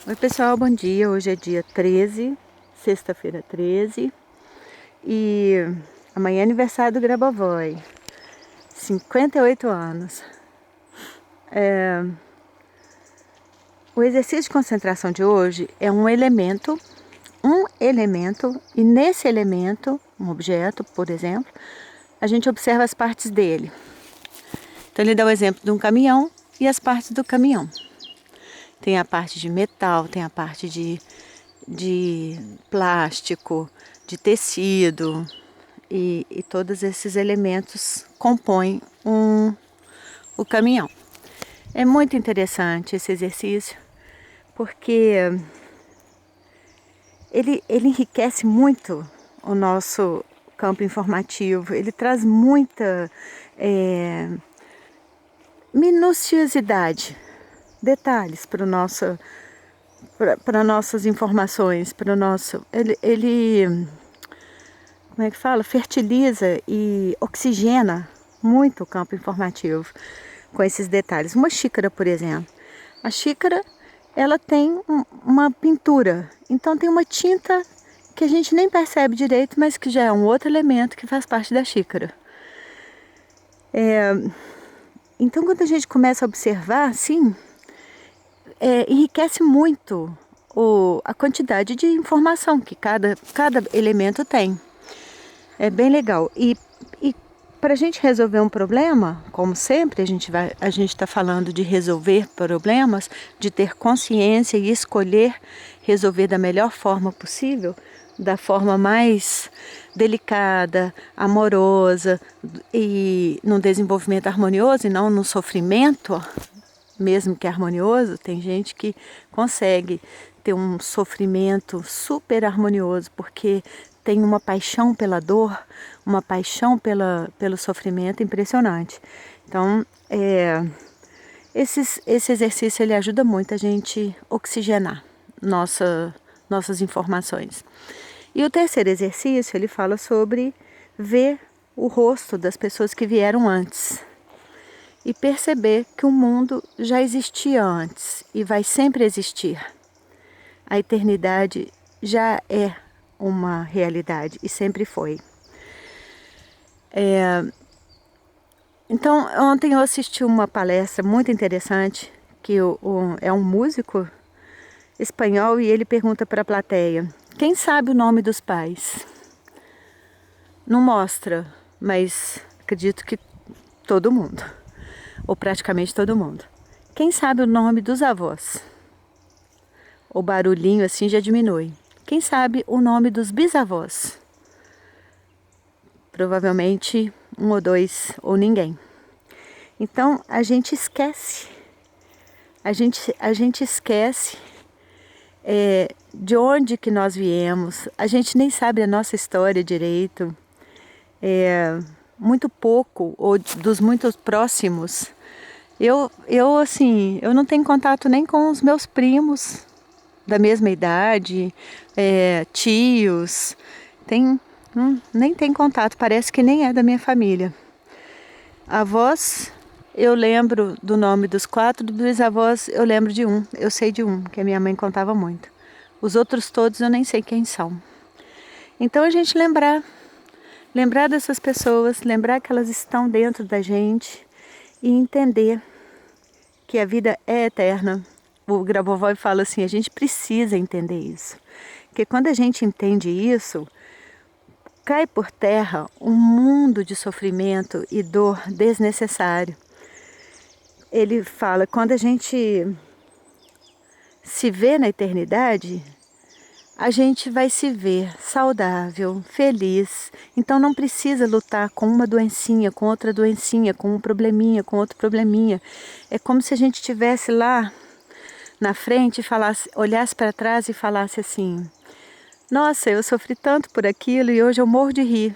Oi pessoal, bom dia. Hoje é dia 13, sexta-feira 13, e amanhã é aniversário do Grabovoi, 58 anos. O exercício de concentração de hoje é um elemento, e nesse elemento, um objeto, por exemplo, a gente observa as partes dele. Então ele dá o exemplo de um caminhão e as partes do caminhão. Tem a parte de metal, tem a parte de plástico, de tecido, e todos esses elementos compõem o caminhão. É muito interessante esse exercício, porque ele enriquece muito o nosso campo informativo, ele traz muita minuciosidade, detalhes para nossas informações, para o nosso. Ele como é que fala? Fertiliza e oxigena muito o campo informativo com esses detalhes. Uma xícara, por exemplo. A xícara, ela tem uma pintura, então tem uma tinta que a gente nem percebe direito, mas que já é um outro elemento que faz parte da xícara. Então, quando a gente começa a observar, assim, enriquece muito a quantidade de informação que cada elemento tem. É bem legal. E para a gente resolver um problema, como sempre, a gente está falando de resolver problemas, de ter consciência e escolher resolver da melhor forma possível, da forma mais delicada, amorosa e num desenvolvimento harmonioso e não no sofrimento, mesmo que harmonioso. Tem gente que consegue ter um sofrimento super harmonioso porque tem uma paixão pela dor, uma paixão pelo sofrimento impressionante. Então, esse exercício ele ajuda muito a gente oxigenar nossas informações. E o terceiro exercício, ele fala sobre ver o rosto das pessoas que vieram antes e perceber que o mundo já existia antes e vai sempre existir. A eternidade já é uma realidade e sempre foi. Então, ontem eu assisti uma palestra muito interessante, que é um músico espanhol e ele pergunta para a plateia: quem sabe o nome dos pais? Não mostra, mas acredito que todo mundo, ou praticamente todo mundo. Quem sabe o nome dos avós? O barulhinho assim já diminui. Quem sabe o nome dos bisavós? Provavelmente um ou dois ou ninguém. Então a gente esquece. A gente esquece de onde que nós viemos. A gente nem sabe a nossa história direito. Muito pouco, ou dos muito próximos. Eu não tenho contato nem com os meus primos da mesma idade, tios, nem tem contato, parece que nem é da minha família. Avós, eu lembro do nome dos 4, dos bisavós eu lembro de um, eu sei de um, que a minha mãe contava muito. Os outros todos eu nem sei quem são. Então a gente lembrar dessas pessoas, lembrar que elas estão dentro da gente e entender que a vida é eterna. O Grabovoi fala assim, a gente precisa entender isso. Porque quando a gente entende isso, cai por terra um mundo de sofrimento e dor desnecessário. Ele fala, quando a gente se vê na eternidade, a gente vai se ver saudável, feliz. Então não precisa lutar com uma doencinha, com outra doencinha, com um probleminha, com outro probleminha. É como se a gente estivesse lá na frente, olhasse para trás e falasse assim: nossa, eu sofri tanto por aquilo e hoje eu morro de rir.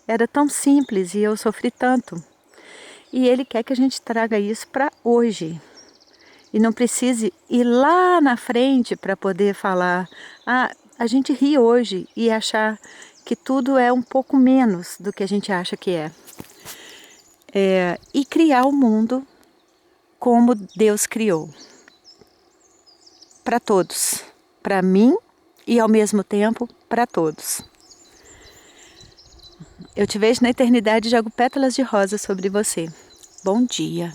Era tão simples e eu sofri tanto. E ele quer que a gente traga isso para hoje. E não precise ir lá na frente para poder falar. A gente ri hoje e achar que tudo é um pouco menos do que a gente acha que é. E criar o mundo como Deus criou. para todos, para mim e ao mesmo tempo para todos. Eu te vejo na eternidade e jogo pétalas de rosa sobre você. Bom dia.